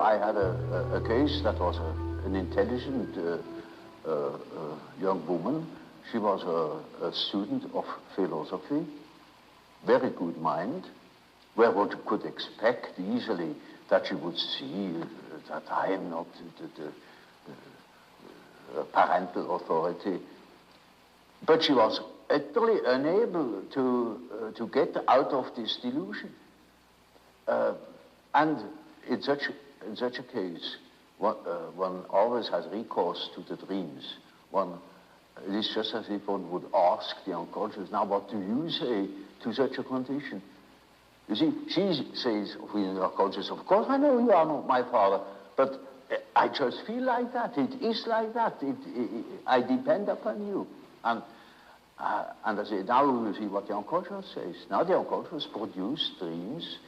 I had a case that was an intelligent young woman. She was a student of philosophy, very good mind, where one could expect easily that she would see that I am not the parental authority. But she was utterly unable to get out of this delusion. And in such a case, one always has recourse to the dreams. It is just as if one would ask the unconscious, now what do you say to such a condition? You see, she says within the unconscious, of course I know you are not my father, but I just feel like that. It is like that. I depend upon you. And I say, now you see what the unconscious says. Now the unconscious produces dreams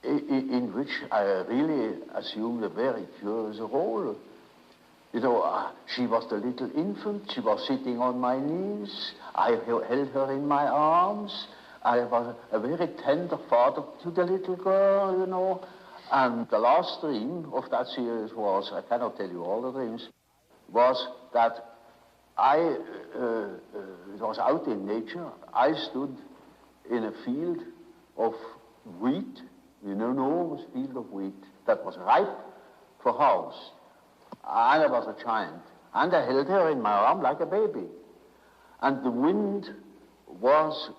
in which I really assumed a very curious role. You know, she was the little infant. She was sitting on my knees. I held her in my arms. I was a very tender father to the little girl, you know. And the last dream of that series was, I cannot tell you all the dreams, was that it was out in nature. I stood in a field of wheat, an enormous field of wheat that was ripe for harvest. And I was a giant. And I held her in my arm like a baby. And the wind was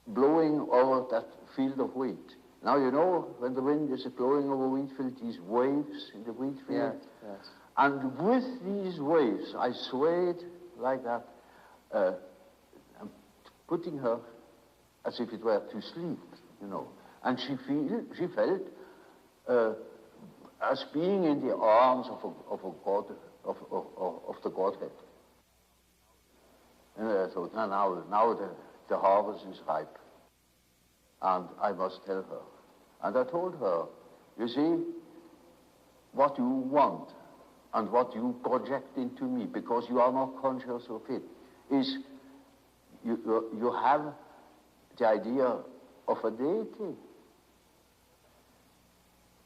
blowing over that field of wheat. Now, you know, when the wind is blowing over wheat field, these waves in the wheat field. Yes. And with these waves, I swayed like that, putting her as if it were to sleep, you know. And she felt as being in the arms of a god, of the Godhead. And I thought, now the harvest is ripe, and I must tell her. And I told her, you see, what you want and what you project into me, because you are not conscious of it, is you have the idea of a deity.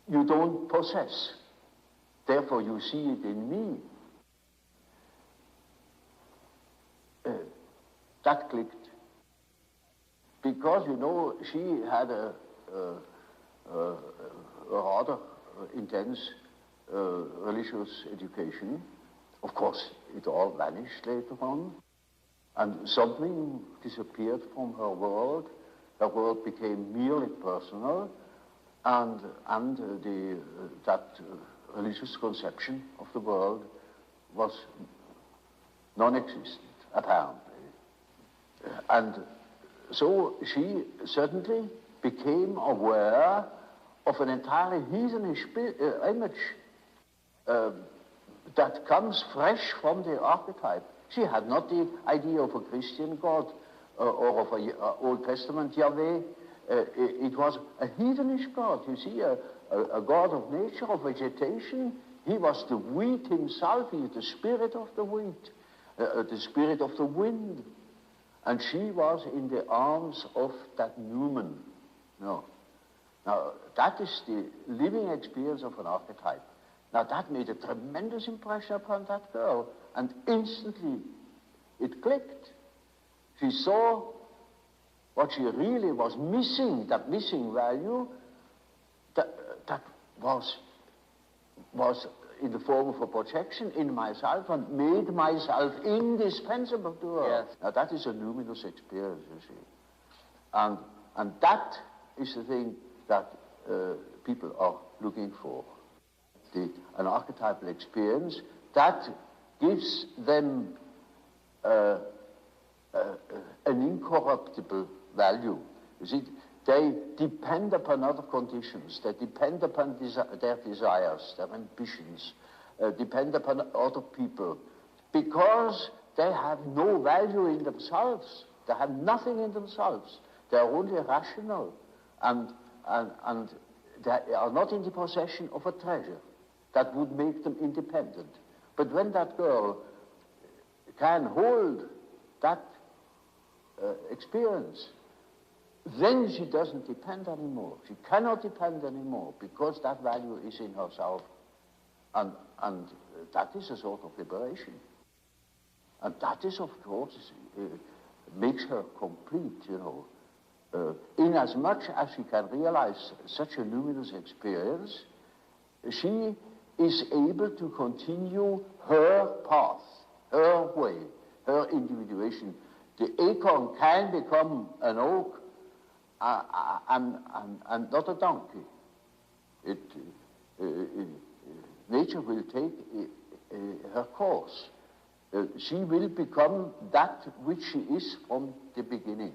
You don't possess. Therefore, you see it in me. That clicked. Because, you know, she had a rather intense religious education. Of course, it all vanished later on. And something disappeared from her world. Her world became merely personal. And that religious conception of the world was non-existent, apparently. And so she certainly became aware of an entirely heathenish image that comes fresh from the archetype. She had not the idea of a Christian God or of an Old Testament Yahweh. It was a heathenish God, you see, a God of nature, of vegetation. He was the wheat himself. He is the spirit of the wheat, the spirit of the wind. And she was in the arms of that Newman. No. Now, that is the living experience of an archetype. Now, that made a tremendous impression upon that girl, and instantly it clicked. She saw what she really was missing, that missing value, that was in the form of a projection in myself and made myself indispensable to her. Yes. Now that is a luminous experience, you see. And that is the thing that people are looking for. An archetypal experience that gives them an incorruptible value. You see, they depend upon other conditions. They depend upon their desires, their ambitions, depend upon other people, because they have no value in themselves. They have nothing in themselves. They are only rational, and they are not in the possession of a treasure that would make them independent. But when that girl can hold that experience, then she doesn't depend anymore. She cannot depend anymore because that value is in herself. And that is a sort of liberation. And that is, of course, makes her complete, you know. Inasmuch as she can realize such a luminous experience, she is able to continue her path, her way, her individuation. The acorn can become an oak and not a donkey. Nature will take her course. She will become that which she is from the beginning.